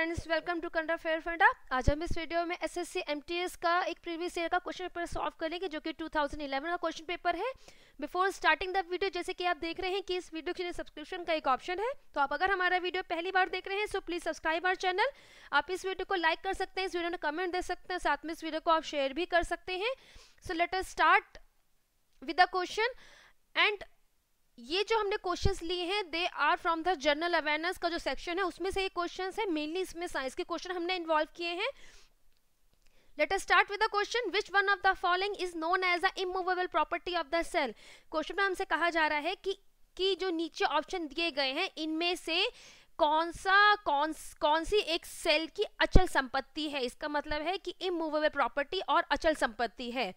Friends, welcome to current affair funda. आज हम इस वीडियो में एसएससी एमटीएस का एक प्रीवियस ईयर का क्वेश्चन पेपर सॉल्व करेंगे जो कि 2011 का क्वेश्चन पेपर है। बिफोर स्टार्टिंग द वीडियो, जैसे कि आप देख रहे हैं कि इस वीडियो के लिए सब्सक्रिप्शन का एक ऑप्शन है, तो आप अगर हमारा वीडियो पहली बार देख रहे हैं so please subscribe our channel. आप इस वीडियो को लाइक कर सकते हैं, इस वीडियो में कमेंट दे सकते हैं, साथ में इस वीडियो को आप शेयर भी कर सकते हैं। So let us start with the question. And ये जो हमने क्वेश्चंस लिए हैं they are from the general awareness का जो सेक्शन है उसमें से ये क्वेश्चंस है। मेनली इसमें साइंस के क्वेश्चन हमने इन्वॉल्व किए हैं। Let us start with the question, which one of the following is known as a immovable property of the cell. Question में हमसे कहा जा रहा है कि जो नीचे ऑप्शन दिए गए हैं इनमें से कौन सी एक सेल की अचल संपत्ति है। इसका मतलब है कि इमूवेबल प्रॉपर्टी और अचल संपत्ति है।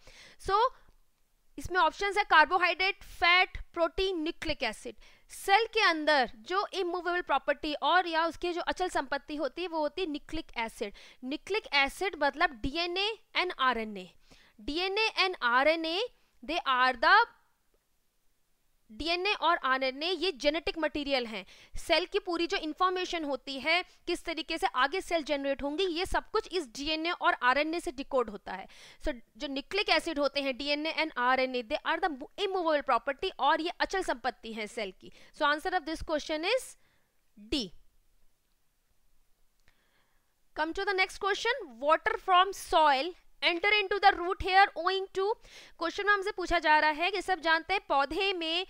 इसमें ऑप्शंस है carbohydrate, fat, protein, nucleic acid. Cell के अंदर जो इमूवेबल प्रॉपर्टी और या उसकी जो अचल संपत्ति होती है वो होती है न्यूक्लिक एसिड। न्यूक्लिक एसिड मतलब DNA and RNA. DNA and RNA they are the DNA और आरएनए ये जेनेटिक मटेरियल हैं। सेल की पूरी जो इंफॉर्मेशन होती है, किस तरीके से आगे सेल जनरेट होंगी, ये सब कुछ इस डीएनए और आरएनए से डिकोड होता है। सो जो न्यूक्लिक एसिड होते हैं DNA and RNA they are the immovable property और ये अचल संपत्ति है सेल की। So answer of this question is D. Come to the next question, water from soil enter into the root hair owing to. Question में हमसे पूछा जा रहा है कि सब जानते हैं पौधे में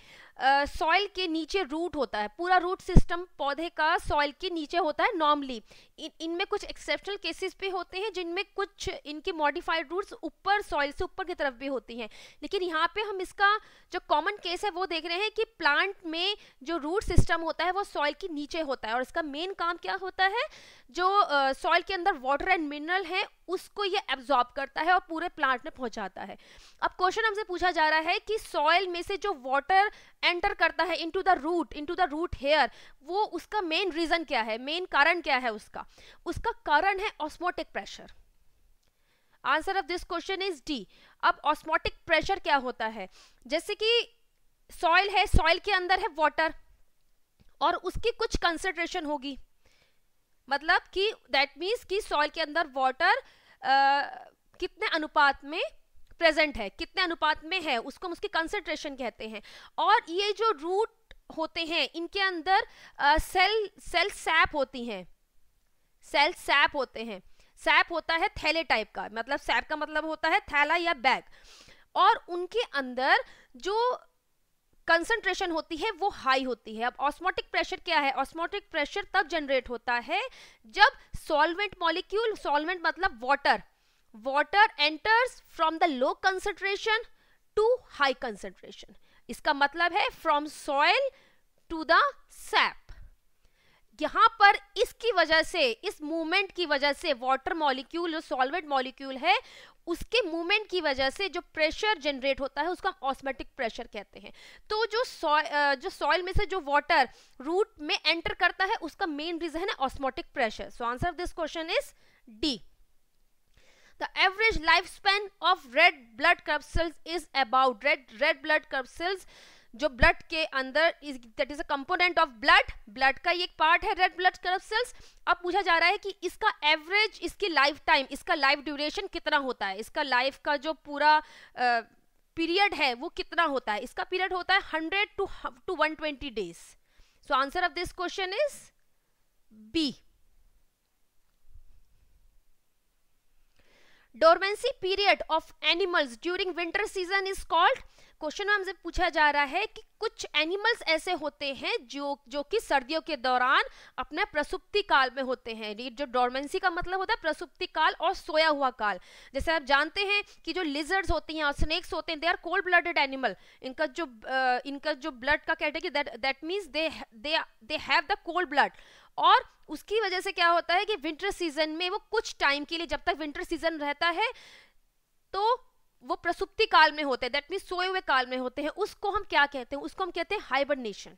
सॉइल के नीचे रूट होता है। पूरा रूट सिस्टम पौधे का सॉइल के नीचे होता है नॉर्मली। इनमें कुछ एक्सेप्शनल केसेस भी होते हैं जिनमें कुछ इनकी मॉडिफाइड रूट्स ऊपर सॉइल से ऊपर की तरफ भी होती हैं, लेकिन यहाँ पे हम इसका जो कॉमन केस है वो देख रहे हैं कि प्लांट में जो रूट सिस्टम होता है वो सॉइल के नीचे होता है और इसका मेन काम क्या होता है, जो सॉइल के अंदर वाटर एंड मिनरल है उसको ये एब्जॉर्ब करता है और पूरे प्लांट में पहुंचाता है। अब क्वेश्चन हमसे पूछा जा रहा है कि सॉइल में से जो वाटर एंटर करता है इनटू द रूट हेयर, वो उसका मेन रीजन क्या है, मेन कारण क्या है उसका कारण है osmotic pressure. Answer of this question is D. अब ऑस्मोटिक प्रेशर क्या होता है, जैसे कि सॉइल है, सॉइल के अंदर है वाटर और उसकी कुछ कंसंट्रेशन होगी, मतलब कि दैट मीन्स कि सॉइल के अंदर वाटर कितने अनुपात में प्रेजेंट है, कितने अनुपात में है, उसको हम उसकी कंसंट्रेशन कहते हैं। और ये जो रूट होते हैं इनके अंदर सेल सैप होती हैं, सेल सैप होते हैं। सैप होता है थैले टाइप का, मतलब सैप का मतलब होता है थैला या बैग, और उनके अंदर जो कंसंट्रेशन होती है वो हाई होती है। अब ऑस्मोटिक प्रेशर क्या है, ऑस्मोटिक प्रेशर तब जनरेट होता है जब सॉल्वेंट मॉलिक्यूल, सॉल्वेंट मतलब water enters from the low concentration to high concentration. इसका मतलब है from soil to the sap. यहां पर इसकी वजह से, इस मूवमेंट की वजह से वाटर मॉलिक्यूल जो सॉल्वेंट मॉलिक्यूल है उसके मूवमेंट की वजह से जो प्रेशर जनरेट होता है उसको हम ऑस्मोटिक प्रेशर कहते हैं। तो जो सॉइल में से जो वाटर रूट में एंटर करता है उसका मेन रीजन है osmotic pressure. So answer of this question is D. The average lifespan of red blood corpuscles is about red blood corpuscles जो ब्लड के अंदर that is a component of blood का ये एक पार्ट है red blood corpuscles। अब पूछा जा रहा है कि इसका एवरेज, इसकी लाइफ टाइम, इसका लाइफ ड्यूरेशन कितना होता है, इसका लाइफ का जो पूरा पीरियड है वो कितना होता है। इसका पीरियड होता है 100 to 120 days. So answer of this question is B. Dormancy period of animals during winter season is called. Question में हमसे पूछा जा रहा है कि कुछ एनिमल्स ऐसे होते हैं जो कि सर्दियों के दौरान अपने प्रसुप्ति काल में होते हैं। जो डोरमेंसी का मतलब होता है प्रसुप्ति काल और सोया हुआ काल। जैसे आप जानते हैं कि जो लिजर्ड्स होती हैं और स्नेक्स होते हैं they are cold blooded animal. इनका जो ब्लड का category that means they have the cold blood, और उसकी वजह से क्या होता है कि विंटर सीजन में वो कुछ टाइम के लिए, जब तक विंटर सीजन रहता है तो वो प्रसुप्ति काल में होते हैं, दैट मीन्स सोए हुए काल में होते हैं। उसको हम क्या कहते हैं, उसको हम कहते हैं hibernation.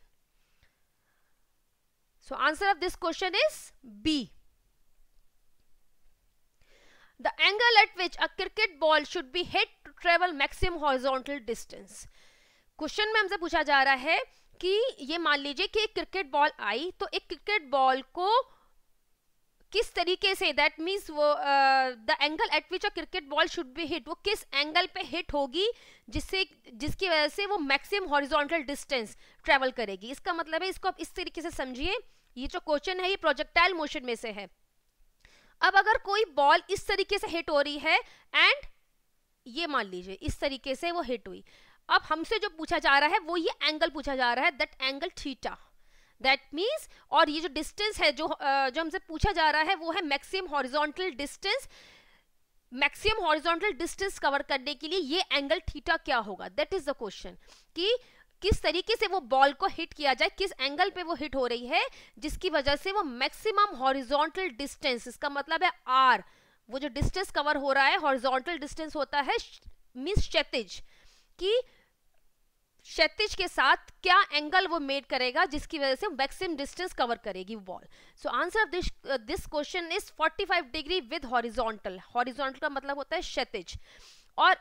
So answer of this question is B. The angle at which a cricket ball should be hit to travel maximum horizontal distance. Question में हमसे पूछा जा रहा है कि ये मान लीजिए कि एक क्रिकेट बॉल आई, तो एक क्रिकेट बॉल को किस तरीके से, दैट मीन्स वो the angle at which a cricket ball should be hit, वो किस एंगल पे हिट होगी जिसकी वजह से वो मैक्सिमम हॉरिजॉन्टल डिस्टेंस ट्रेवल करेगी। इसका मतलब है, इसको आप इस तरीके से समझिए, ये जो क्वेश्चन है ये प्रोजेक्टाइल मोशन में से है। अब अगर कोई बॉल इस तरीके से हिट हो रही है एंड ये मान लीजिए इस तरीके से वो हिट हुई, अब हमसे जो पूछा जा रहा है वो ये एंगल पूछा जा रहा है, that angle theta, that means, और ये जो डिस्टेंस है जो हमसे पूछा जा रहा है वो है maximum horizontal distance. Maximum horizontal distance cover करने के लिए ये एंगल थीटा क्या होगा, दैट इज द क्वेश्चन, कि किस तरीके से वो बॉल को हिट किया जाए, किस एंगल पे वो हिट हो रही है जिसकी वजह से वो मैक्सिमम हॉरिजॉन्टल डिस्टेंस, इसका मतलब है आर, वो जो डिस्टेंस कवर हो रहा है, हॉरिजॉन्टल डिस्टेंस होता है मींस क्षैतिज, कि क्षैतिज के साथ क्या एंगल वो मेड करेगा जिसकी वजह से मैक्सिमम डिस्टेंस कवर करेगी ball. So answer this question is 45 degree with horizontal. Horizontal का मतलब होता है क्षैतिज, और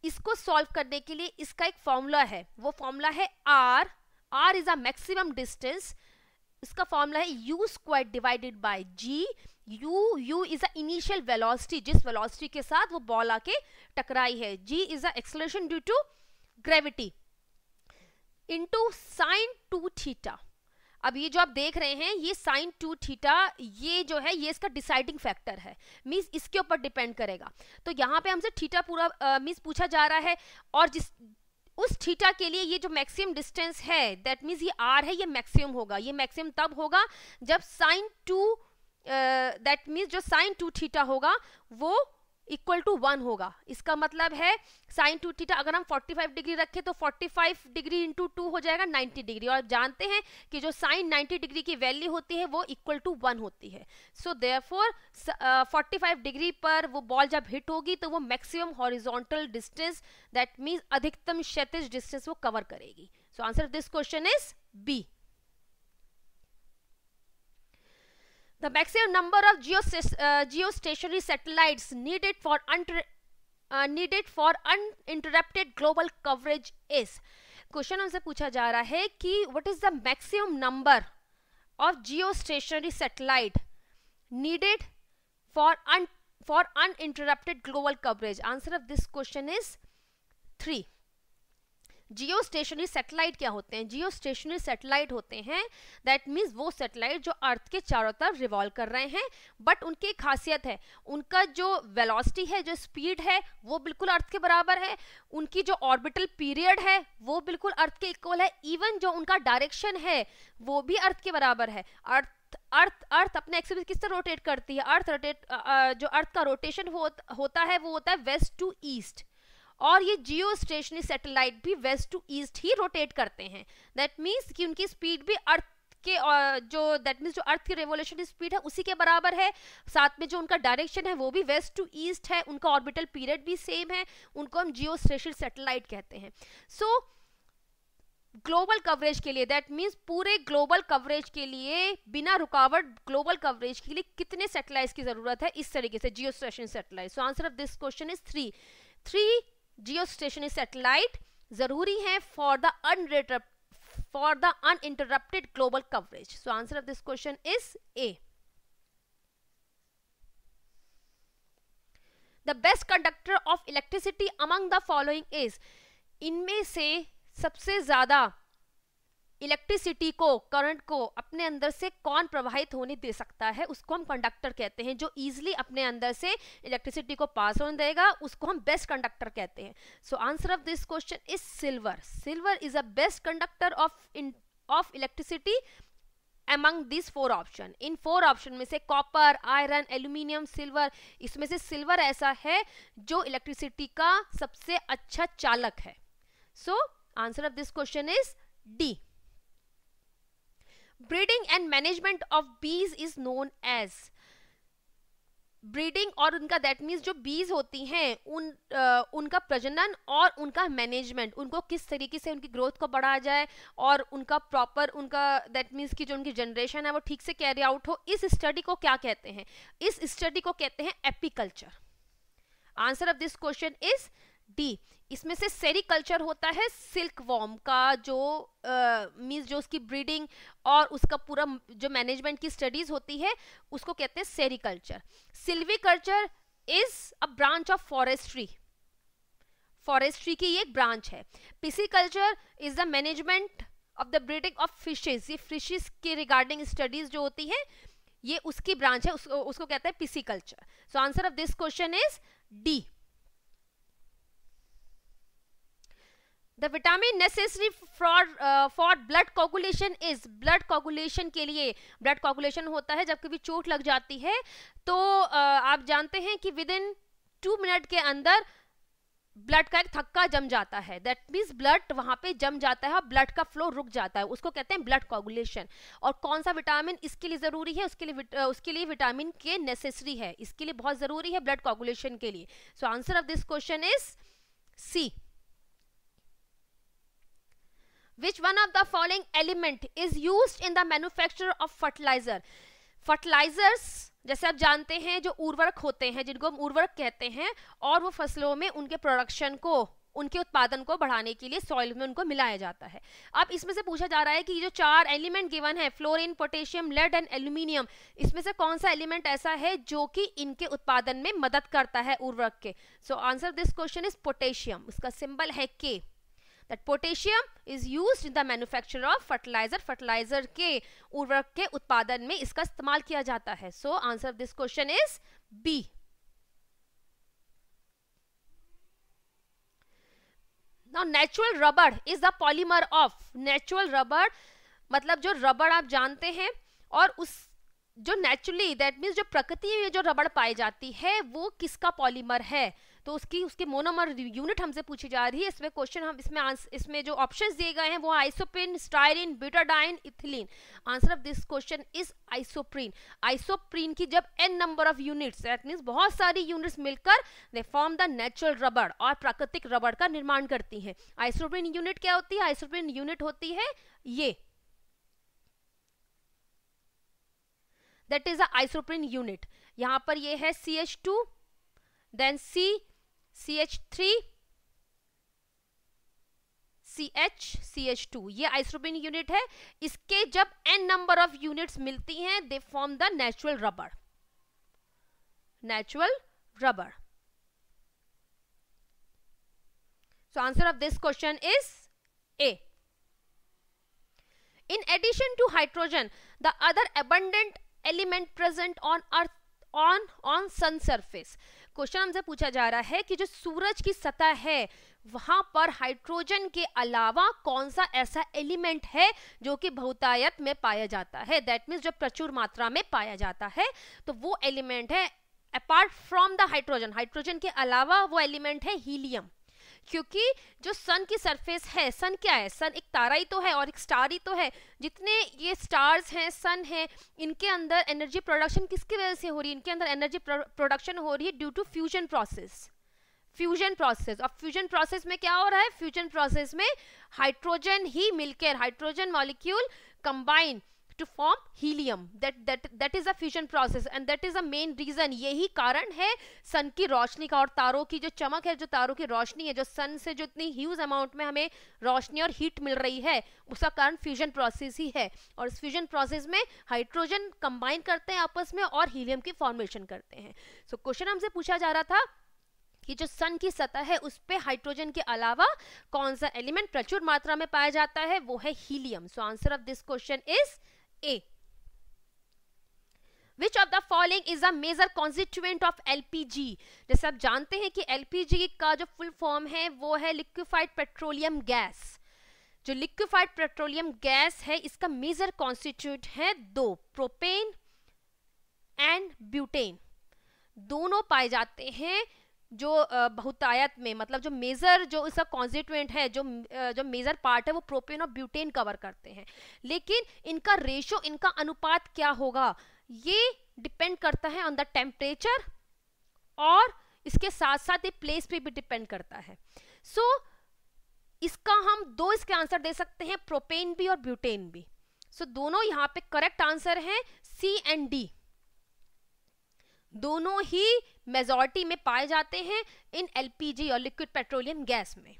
इसको सॉल्व करने के लिए इसका एक फॉर्मूला है, वो फॉर्मूला है R. R is a maximum distance, इसका फॉर्मूला है u square divided by g. U is a initial velocity, जिस वेलोसिटी के साथ वो बॉल आके टकराई है। G is a acceleration due to gravity into sine 2 theta. अब ये जो आप देख रहे हैं ये साइन 2 थीटा, ये जो है ये इसका डिसाइडिंग फैक्टर है, मींस इसके ऊपर डिपेंड करेगा। तो यहाँ पे हमसे थीटा पूरा मींस पूछा जा रहा है, और जिस उस थीटा के लिए ये जो मैक्सिमम डिस्टेंस है, दैट मींस ये आर है, ये मैक्सिमम होगा। ये मैक्सिमम तब होगा जब साइन 2 दैट मींस जो साइन 2 थीटा होगा वो इक्वल टू 1 होगा। इसका मतलब है साइन 2 थीटा अगर हम 45 डिग्री रखें तो 45 डिग्री इंटू 2 हो जाएगा 90 डिग्री, और जानते हैं कि जो साइन 90 डिग्री की वैल्यू होती है वो इक्वल टू 1 होती है। सो देयरफॉर 45 डिग्री पर वो बॉल जब हिट होगी तो वो maximum horizontal distance, that means अधिकतम क्षैतिज डिस्टेंस वो कवर करेगी। So answer this question is B. The maximum number of geostationary satellites needed for uninterrupted global coverage is। Question हमसे पूछा जा रहा है कि what is the maximum number of geostationary satellite needed for uninterrupted global coverage। Answer of this question is 3। Jio stationery satellite क्या होते हैं? जियो stationery satellite होते हैं दैट मीन्स वो सैटेलाइट जो अर्थ के चारों तरफ रिवॉल्व कर रहे हैं, बट उनकी एक खासियत है, उनका जो वेलोसिटी है, जो स्पीड है वो बिल्कुल अर्थ के बराबर है, उनकी जो ऑर्बिटल पीरियड है वो बिल्कुल अर्थ के इक्वल है, इवन जो उनका डायरेक्शन है वो भी अर्थ के बराबर है। अर्थ अपने एक्सिस किस तरह रोटेट करती है? जो अर्थ का रोटेशन होता है वो होता है वेस्ट टू ईस्ट, और ये जियो स्टेशनरी सैटेलाइट भी वेस्ट टू ईस्ट ही रोटेट करते हैं। दैट मीन्स कि उनकी स्पीड भी अर्थ के जो अर्थ की रेवोल्यूशन स्पीड है उसी के बराबर है, साथ में जो उनका डायरेक्शन है वो भी वेस्ट टू ईस्ट है, उनका ऑर्बिटल पीरियड भी सेम है, उनको हम जियो स्टेशनरी सैटेलाइट कहते हैं। सो ग्लोबल कवरेज के लिए, दैट मीन्स पूरे ग्लोबल कवरेज के लिए, बिना रुकावट ग्लोबल कवरेज के लिए कितने सैटेलाइट्स की जरूरत है? इस तरीके से जियो stationery satellite. So answer of this question is 3 Jio stationery satellite जरूरी है for the uninterrupted global coverage. So answer of this question is A. The best conductor of electricity among the following is, इनमें से सबसे ज्यादा electricity को, current को अपने अंदर से कौन प्रवाहित होने दे सकता है, उसको हम कंडक्टर कहते हैं। जो इजीली अपने अंदर से इलेक्ट्रिसिटी को पास होने देगा उसको हम बेस्ट कंडक्टर कहते हैं। सो answer of this question is silver. Silver is a best conductor of electricity among these 4 option. In 4 option में से कॉपर, आयरन, एल्यूमिनियम, सिल्वर, इसमें से सिल्वर ऐसा है जो इलेक्ट्रिसिटी का सबसे अच्छा चालक है। So answer of this question is D. Breeding and management of बीज इज नोन एज। ब्रीडिंग और उनका, दैट मीन्स जो बीज होती हैं उनका प्रजनन और उनका मैनेजमेंट, उनको किस तरीके से उनकी ग्रोथ को बढ़ाया जाए और उनका प्रॉपर, उनका दैट मीन्स की जो उनकी जनरेशन है वो ठीक से कैरी आउट हो, इस स्टडी को क्या कहते हैं? इस स्टडी को कहते हैं apiculture. Answer of this question is D, इसमें से सेरिकल्चर होता है सिल्क वॉर्म का, जो मींस जो उसकी ब्रीडिंग और उसका पूरा जो मैनेजमेंट की स्टडीज होती है उसको कहते हैं sericulture. Silviculture is a branch of forestry, forestry की ये एक ब्रांच है। Pisciculture is the management of the breeding of fishes, ये फिशेज के रिगार्डिंग स्टडीज जो होती है ये उसकी ब्रांच है, उसको कहते हैं pisciculture. So answer of this question is D. The vitamin necessary for blood coagulation is, blood coagulation के लिए, ब्लड कोगुलेशन होता है जब कभी चोट लग जाती है तो आप जानते हैं कि विद इन 2 मिनट के अंदर ब्लड का एक थक्का जम जाता है, दैट मीन्स ब्लड वहां पे जम जाता है और ब्लड का फ्लो रुक जाता है, उसको कहते हैं ब्लड कोगुलेशन। और कौन सा विटामिन इसके लिए जरूरी है, उसके लिए विटामिन के नेसेसरी है, इसके लिए बहुत जरूरी है ब्लड कोगुलेशन के लिए। So answer of this question is C. Which one of the following element is used in the manufacture of fertilizer? Fertilizers जैसे आप जानते हैं जो उर्वरक होते हैं जिनको हम उर्वरक कहते हैं, और वो फसलों में उनके प्रोडक्शन को, उनके उत्पादन को बढ़ाने के लिए सॉइल में उनको मिलाया जाता है। अब इसमें से पूछा जा रहा है कि ये जो 4 एलिमेंट गिवन है, fluorine, potassium, lead and aluminium, इसमें से कौन सा एलिमेंट ऐसा है जो कि इनके उत्पादन में मदद करता है उर्वरक के? सो answer this question is potassium, उसका सिंबल है के। That potassium is used in the manufacture of fertilizer, fertilizer के उर्वरक के उत्पादन में इसका इस्तेमाल किया जाता है। So answer of this question is B. Now natural rubber is the polymer of, natural rubber मतलब जो रबड़ आप जानते हैं, और उस जो नेचुरली, दैट मीन्स जो प्रकृति में जो रबड़ पाई जाती है वो किसका पॉलीमर है, तो उसके मोनोमर यूनिट हमसे पूछी जा रही है। इसमें क्वेश्चन हम इसमें जो ऑप्शंस दिए गए हैं वो isoprene, styrene, butadiene, ethylene. Answer of this question is isoprene. Isoprene की जब n number of units, that means बहुत सारी यूनिट्स मिलकर दे फॉर्म द नेचुरल रबड़ और प्राकृतिक रबड़ का निर्माण करती हैं। आइसोप्रीन यूनिट क्या होती है? आइसोप्रीन यूनिट होती है ये, that is a isoprene unit. यहां पर ये है CH2, देन CH3, CH2, ये आइसोप्रीन यूनिट है। इसके जब n नंबर ऑफ यूनिट्स मिलती हैं दे फॉर्म द नेचुरल रबड़, नेचुरल रबड़। सो answer of this question is A. In addition to hydrogen, the other abundant element present on earth on sun surface, question हमसे पूछा जा रहा है कि जो सूरज की सतह है वहां पर हाइड्रोजन के अलावा कौन सा ऐसा एलिमेंट है जो कि बहुतायत में पाया जाता है, दैट मीन्स जो प्रचुर मात्रा में पाया जाता है, तो वो एलिमेंट है apart from the hydrogen, hydrogen के अलावा वो एलिमेंट है हीलियम। क्योंकि जो सन की सरफेस है, सन क्या है? सन एक तारा ही तो है और एक स्टार ही तो है। जितने ये स्टार्स हैं, सन है, इनके अंदर एनर्जी प्रोडक्शन किसकी वजह से हो रही है? इनके अंदर एनर्जी प्रोडक्शन हो रही है due to fusion process, fusion process. और फ्यूजन प्रोसेस में क्या हो रहा है? फ्यूजन प्रोसेस में हाइड्रोजन ही मिलकर, hydrogen molecule combine to form helium, that is a fusion process and that is the main reason, यही कारण है सन की रोशनी का और तारों की जो चमक है, जो तारों की रोशनी है, जो सन से जो इतनी ह्यूज अमाउंट में हमें रोशनी और हीट मिल रही है, उसका कारण फ्यूजन प्रोसेस ही है। और इस फ्यूजन प्रोसेस में हाइड्रोजन कंबाइन करते हैं आपस में और हीलियम की फॉर्मेशन करते हैं। सो क्वेश्चन हमसे पूछा जा रहा था कि जो सन की सतह है उस पे हाइड्रोजन के अलावा कौन सा एलिमेंट प्रचुर मात्रा में पाया जाता है, वो है helium. So answer of this question is A. Which of the following is a major constituent of LPG? जैसे आप जानते हैं कि LPG का जो फुल फॉर्म है वो है लिक्विफाइड पेट्रोलियम गैस। जो लिक्विफाइड पेट्रोलियम गैस है इसका मेजर कॉन्स्टिट्यूट है 2, प्रोपेन एंड ब्यूटेन। दोनों पाए जाते हैं जो बहुतायत में, मतलब जो मेजर जो इसका कॉन्स्टिट्यूएंट है, जो मेजर पार्ट है वो प्रोपेन और ब्यूटेन कवर करते हैं। लेकिन इनका रेशो, इनका अनुपात क्या होगा, ये डिपेंड करता है ऑन द टेम्परेचर और इसके साथ साथ ये प्लेस पे भी डिपेंड करता है। सो इसका हम 2 इसके आंसर दे सकते हैं, प्रोपेन भी और ब्यूटेन भी। सो दोनों यहाँ पे करेक्ट आंसर हैं C एंड D, दोनों ही मेजॉरिटी में पाए जाते हैं इन एलपीजी और लिक्विड पेट्रोलियम गैस में।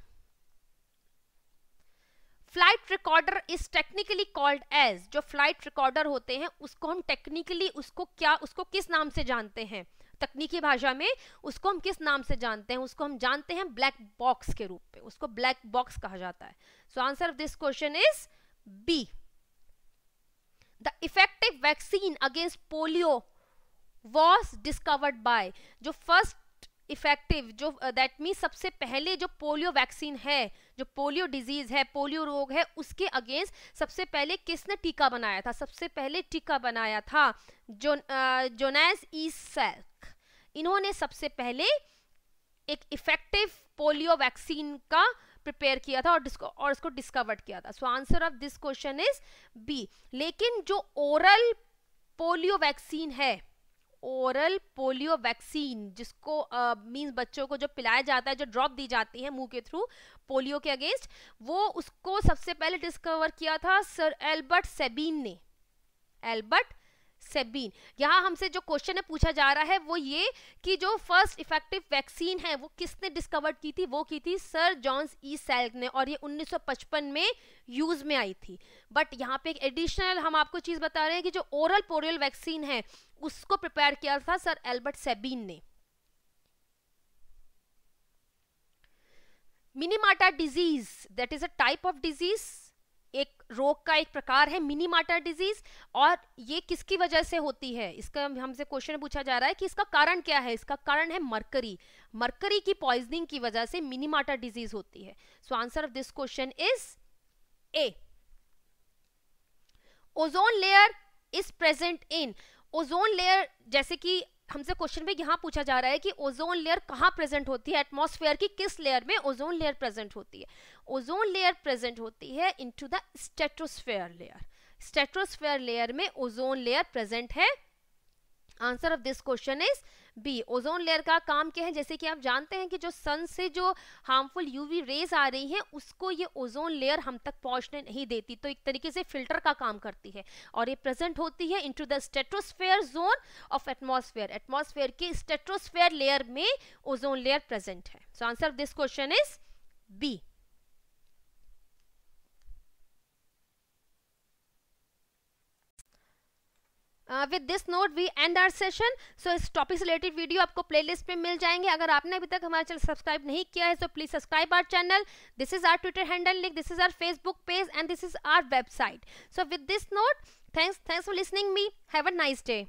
Flight recorder is technically called as, जो फ्लाइट रिकॉर्डर होते हैं उसको हम टेक्निकली उसको किस नाम से जानते हैं, तकनीकी भाषा में उसको हम किस नाम से जानते हैं, उसको हम जानते हैं ब्लैक बॉक्स के रूप में, उसको ब्लैक बॉक्स कहा जाता है। So answer of this question is B. The effective vaccine against polio was discovered by, जो फर्स्ट इफेक्टिव, जो दैट मीन सबसे पहले जो पोलियो वैक्सीन है, जो पोलियो डिजीज है, पोलियो रोग है, उसके अगेंस्ट सबसे पहले किसने टीका बनाया था? सबसे पहले टीका बनाया था जोनास ई सैल्क। इन्होंने सबसे पहले एक इफेक्टिव पोलियो वैक्सीन का प्रिपेयर किया था और उसको डिस्कवर्ड किया था। So answer of this question is B. लेकिन जो ओरल पोलियो वैक्सीन है, ओरल पोलियो वैक्सीन जिसको मींस बच्चों को जो पिलाया जाता है, जो ड्रॉप दी जाती है मुंह के थ्रू पोलियो के अगेंस्ट, वो उसको सबसे पहले डिस्कवर किया था सर एल्बर्ट सेबीन ने। एल्बर्ट सेबीन। यहाँ हमसे जो क्वेश्चन है पूछा जा रहा है वो ये कि जो फर्स्ट इफेक्टिव वैक्सीन है वो किसने डिस्कवर की थी? वो की थी सर जॉन ई सैल्क ने, और ये 1955 में यूज में आई थी। बट यहाँ पे एक एडिशनल हम आपको चीज बता रहे हैं कि जो ओरल पोलियो वैक्सीन है उसको प्रिपेयर किया था सर एल्बर्ट सेबीन ने। मिनीमाटा disease, that is a type of disease, एक रोग का एक प्रकार है मिनीमाटा डिजीज, और ये किसकी वजह से होती है? इसका हमसे क्वेश्चन पूछा जा रहा है कि इसका कारण क्या है? इसका कारण है मरकरी। मरकरी की पॉइजनिंग की वजह से मिनीमाटा डिजीज होती है। So answer of this question is a. Ozone layer is present in, ozone layer, जैसे कि हमसे क्वेश्चन में यहां पूछा जा रहा है कि ओजोन लेयर कहां प्रेजेंट होती है, एटमॉस्फेयर की किस लेयर में ओजोन लेयर प्रेजेंट होती है? ओजोन लेयर प्रेजेंट होती है into the stratosphere layer. Stratosphere layer में ओजोन लेयर प्रेजेंट है। Answer of this question is B. Ozone layer का काम क्या है? जैसे कि आप जानते हैं कि जो सन से जो हार्मफुल यूवी रेज आ रही हैं उसको ये ओजोन लेयर हम तक पहुंचने नहीं देती, तो एक तरीके से फिल्टर का काम करती है, और ये प्रेजेंट होती है into the stratosphere zone of atmosphere. Atmosphere के स्ट्रेटोस्फेयर लेयर में ओजोन लेयर प्रेजेंट है। So answer of this question is B. With this note we end our session. So इस टॉपिक से रिलेटेड वीडियो आपको playlist में मिल जाएंगे। अगर आपने अभी तक हमारा चैनल सब्सक्राइब नहीं किया है तो please subscribe our channel. This is our Twitter handle link, this is our Facebook page and this is our website. So with this note, thanks for listening me, have a nice day.